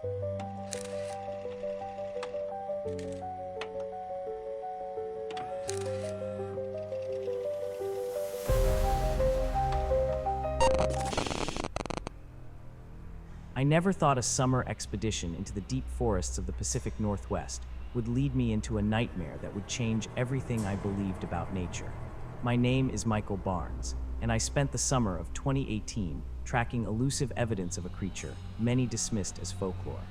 I never thought a summer expedition into the deep forests of the Pacific Northwest would lead me into a nightmare that would change everything I believed about nature. My name is Michael Barnes, and I spent the summer of 2018 tracking elusive evidence of a creature many dismissed as folklore.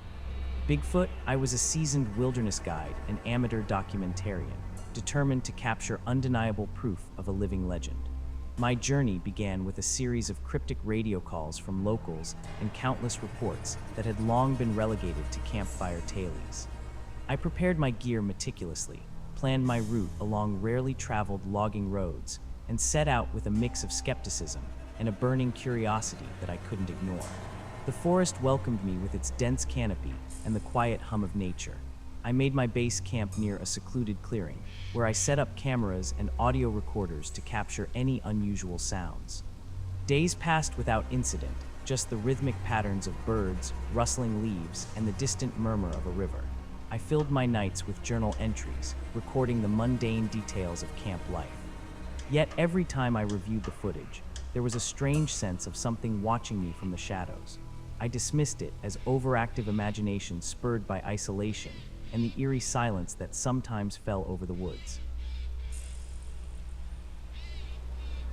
Bigfoot. I was a seasoned wilderness guide and amateur documentarian, determined to capture undeniable proof of a living legend. My journey began with a series of cryptic radio calls from locals and countless reports that had long been relegated to campfire tales. I prepared my gear meticulously, planned my route along rarely traveled logging roads, and set out with a mix of skepticism and a burning curiosity that I couldn't ignore. The forest welcomed me with its dense canopy and the quiet hum of nature. I made my base camp near a secluded clearing, where I set up cameras and audio recorders to capture any unusual sounds. Days passed without incident, just the rhythmic patterns of birds, rustling leaves, and the distant murmur of a river. I filled my nights with journal entries, recording the mundane details of camp life. Yet every time I reviewed the footage, there was a strange sense of something watching me from the shadows. I dismissed it as overactive imagination spurred by isolation and the eerie silence that sometimes fell over the woods.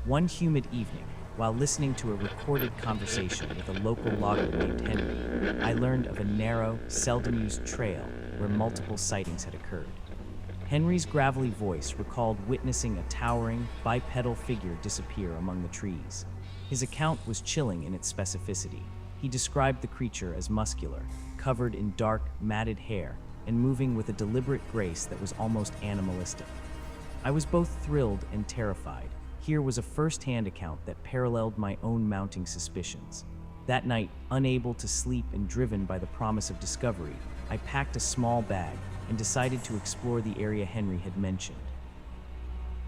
One humid evening, while listening to a recorded conversation with a local logger named Henry, I learned of a narrow, seldom-used trail where multiple sightings had occurred. Henry's gravelly voice recalled witnessing a towering, bipedal figure disappear among the trees. His account was chilling in its specificity. He described the creature as muscular, covered in dark, matted hair, and moving with a deliberate grace that was almost animalistic. I was both thrilled and terrified. Here was a first-hand account that paralleled my own mounting suspicions. That night, unable to sleep and driven by the promise of discovery, I packed a small bag and decided to explore the area Henry had mentioned.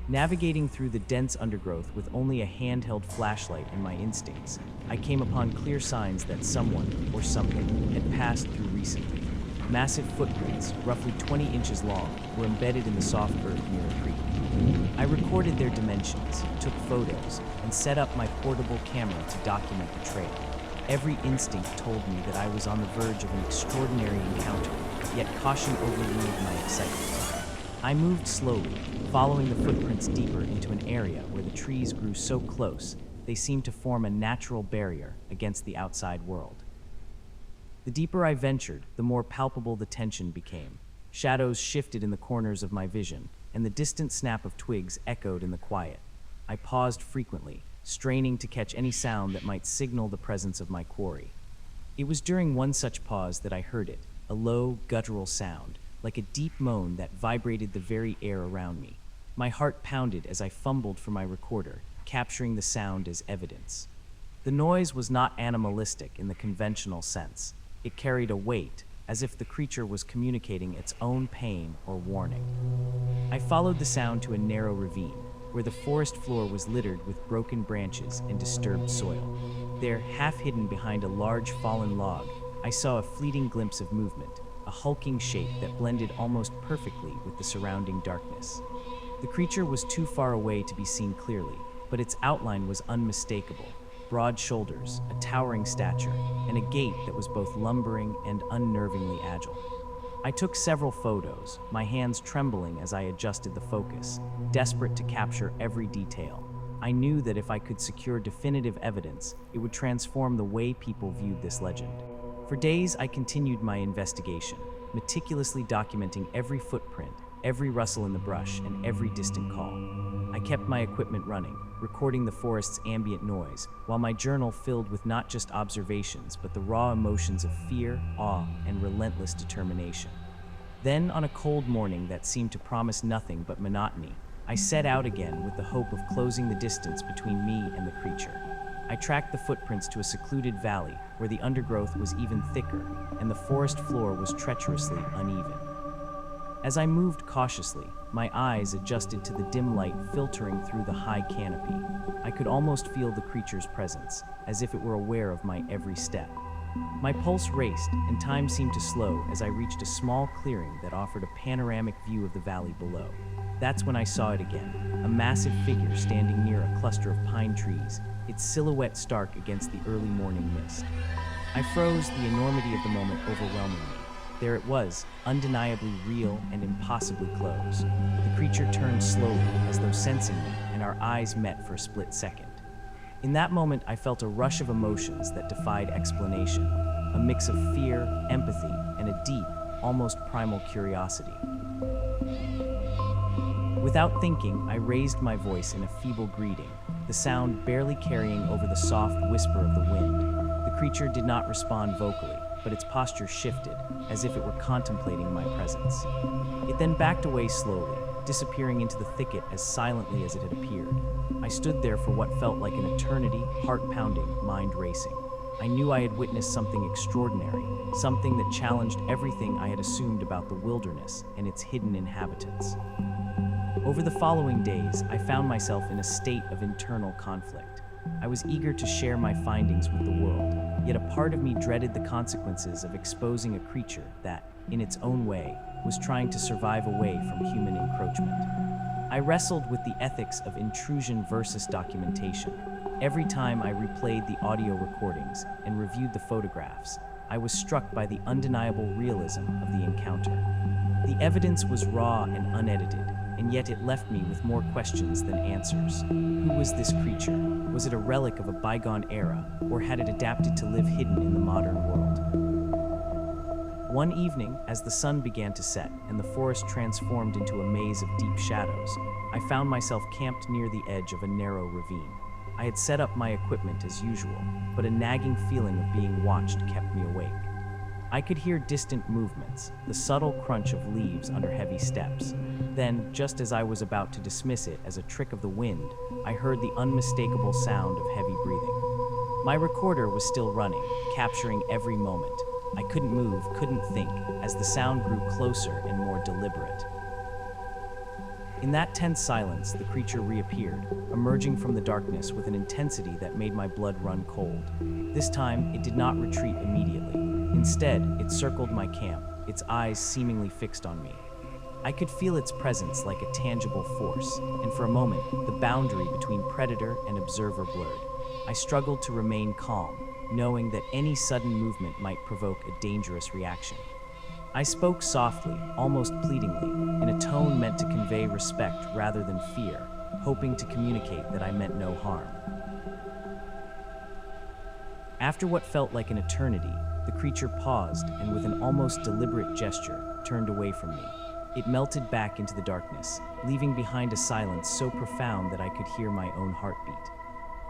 Navigating through the dense undergrowth with only a handheld flashlight and my instincts, I came upon clear signs that someone or something had passed through recently. Massive footprints, roughly 20 inches long, were embedded in the soft earth near a creek. I recorded their dimensions, took photos, and set up my portable camera to document the trail. Every instinct told me that I was on the verge of an extraordinary encounter, yet caution overruled my excitement. I moved slowly, following the footprints deeper into an area where the trees grew so close they seemed to form a natural barrier against the outside world. The deeper I ventured, the more palpable the tension became. Shadows shifted in the corners of my vision, and the distant snap of twigs echoed in the quiet. I paused frequently, straining to catch any sound that might signal the presence of my quarry. It was during one such pause that I heard it, a low, guttural sound, like a deep moan that vibrated the very air around me. My heart pounded as I fumbled for my recorder, capturing the sound as evidence. The noise was not animalistic in the conventional sense. It carried a weight, as if the creature was communicating its own pain or warning. I followed the sound to a narrow ravine, where the forest floor was littered with broken branches and disturbed soil. There, half hidden behind a large fallen log, I saw a fleeting glimpse of movement, a hulking shape that blended almost perfectly with the surrounding darkness. The creature was too far away to be seen clearly, but its outline was unmistakable. Broad shoulders, a towering stature, and a gait that was both lumbering and unnervingly agile. I took several photos, my hands trembling as I adjusted the focus, desperate to capture every detail. I knew that if I could secure definitive evidence, it would transform the way people viewed this legend. For days, I continued my investigation, meticulously documenting every footprint, every rustle in the brush, and every distant call. I kept my equipment running, recording the forest's ambient noise, while my journal filled with not just observations, but the raw emotions of fear, awe, and relentless determination. Then, on a cold morning that seemed to promise nothing but monotony, I set out again with the hope of closing the distance between me and the creature. I tracked the footprints to a secluded valley where the undergrowth was even thicker and the forest floor was treacherously uneven. As I moved cautiously, my eyes adjusted to the dim light filtering through the high canopy. I could almost feel the creature's presence, as if it were aware of my every step. My pulse raced, and time seemed to slow as I reached a small clearing that offered a panoramic view of the valley below. That's when I saw it again, a massive figure standing near a cluster of pine trees, its silhouette stark against the early morning mist. I froze, the enormity of the moment overwhelming me. There it was, undeniably real and impossibly close. The creature turned slowly, as though sensing me, and our eyes met for a split second. In that moment, I felt a rush of emotions that defied explanation, a mix of fear, empathy, and a deep, almost primal curiosity. Without thinking, I raised my voice in a feeble greeting, the sound barely carrying over the soft whisper of the wind. The creature did not respond vocally, but its posture shifted, as if it were contemplating my presence. It then backed away slowly, disappearing into the thicket as silently as it had appeared. I stood there for what felt like an eternity, heart-pounding, mind-racing. I knew I had witnessed something extraordinary, something that challenged everything I had assumed about the wilderness and its hidden inhabitants. Over the following days, I found myself in a state of internal conflict. I was eager to share my findings with the world, yet a part of me dreaded the consequences of exposing a creature that, in its own way, was trying to survive away from human encroachment. I wrestled with the ethics of intrusion versus documentation. Every time I replayed the audio recordings and reviewed the photographs, I was struck by the undeniable realism of the encounter. The evidence was raw and unedited, and yet it left me with more questions than answers. Who was this creature? Was it a relic of a bygone era, or had it adapted to live hidden in the modern world? One evening, as the sun began to set and the forest transformed into a maze of deep shadows, I found myself camped near the edge of a narrow ravine. I had set up my equipment as usual, but a nagging feeling of being watched kept me awake. I could hear distant movements, the subtle crunch of leaves under heavy steps. Then, just as I was about to dismiss it as a trick of the wind, I heard the unmistakable sound of heavy breathing. My recorder was still running, capturing every moment. I couldn't move, couldn't think, as the sound grew closer and more deliberate. In that tense silence, the creature reappeared, emerging from the darkness with an intensity that made my blood run cold. This time, it did not retreat immediately. Instead, it circled my camp, its eyes seemingly fixed on me. I could feel its presence like a tangible force, and for a moment, the boundary between predator and observer blurred. I struggled to remain calm, knowing that any sudden movement might provoke a dangerous reaction. I spoke softly, almost pleadingly, in a tone meant to convey respect rather than fear, hoping to communicate that I meant no harm. After what felt like an eternity, the creature paused and with an almost deliberate gesture, turned away from me. It melted back into the darkness, leaving behind a silence so profound that I could hear my own heartbeat.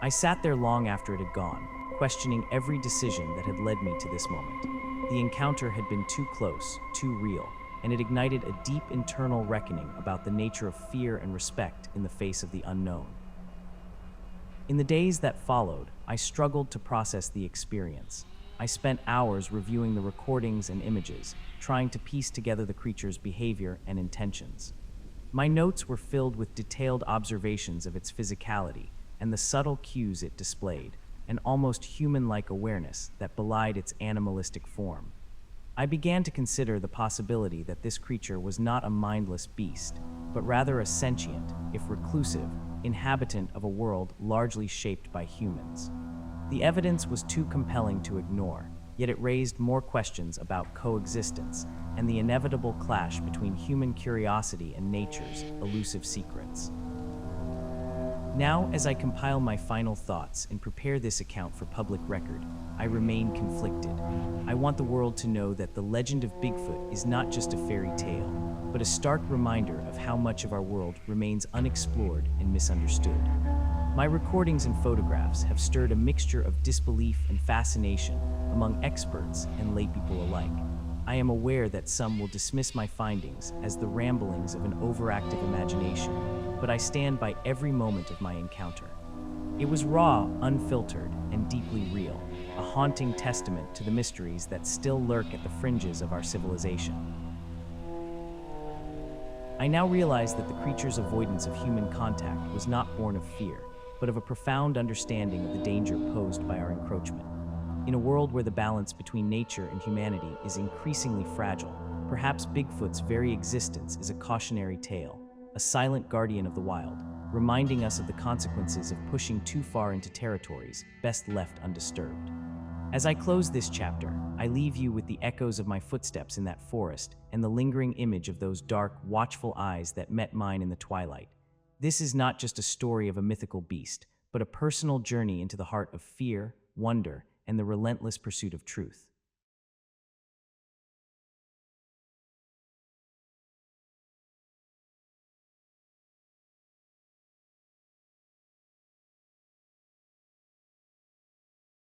I sat there long after it had gone, questioning every decision that had led me to this moment. The encounter had been too close, too real, and it ignited a deep internal reckoning about the nature of fear and respect in the face of the unknown. In the days that followed, I struggled to process the experience. I spent hours reviewing the recordings and images, trying to piece together the creature's behavior and intentions. My notes were filled with detailed observations of its physicality and the subtle cues it displayed, an almost human-like awareness that belied its animalistic form. I began to consider the possibility that this creature was not a mindless beast, but rather a sentient, if reclusive, inhabitant of a world largely shaped by humans. The evidence was too compelling to ignore, yet it raised more questions about coexistence and the inevitable clash between human curiosity and nature's elusive secrets. Now, as I compile my final thoughts and prepare this account for public record, I remain conflicted. I want the world to know that the legend of Bigfoot is not just a fairy tale, but a stark reminder of how much of our world remains unexplored and misunderstood. My recordings and photographs have stirred a mixture of disbelief and fascination among experts and laypeople alike. I am aware that some will dismiss my findings as the ramblings of an overactive imagination, but I stand by every moment of my encounter. It was raw, unfiltered, and deeply real, a haunting testament to the mysteries that still lurk at the fringes of our civilization. I now realize that the creature's avoidance of human contact was not born of fear, but of a profound understanding of the danger posed by our encroachment. In a world where the balance between nature and humanity is increasingly fragile, perhaps Bigfoot's very existence is a cautionary tale, a silent guardian of the wild, reminding us of the consequences of pushing too far into territories best left undisturbed. As I close this chapter, I leave you with the echoes of my footsteps in that forest and the lingering image of those dark, watchful eyes that met mine in the twilight. This is not just a story of a mythical beast, but a personal journey into the heart of fear, wonder, and the relentless pursuit of truth.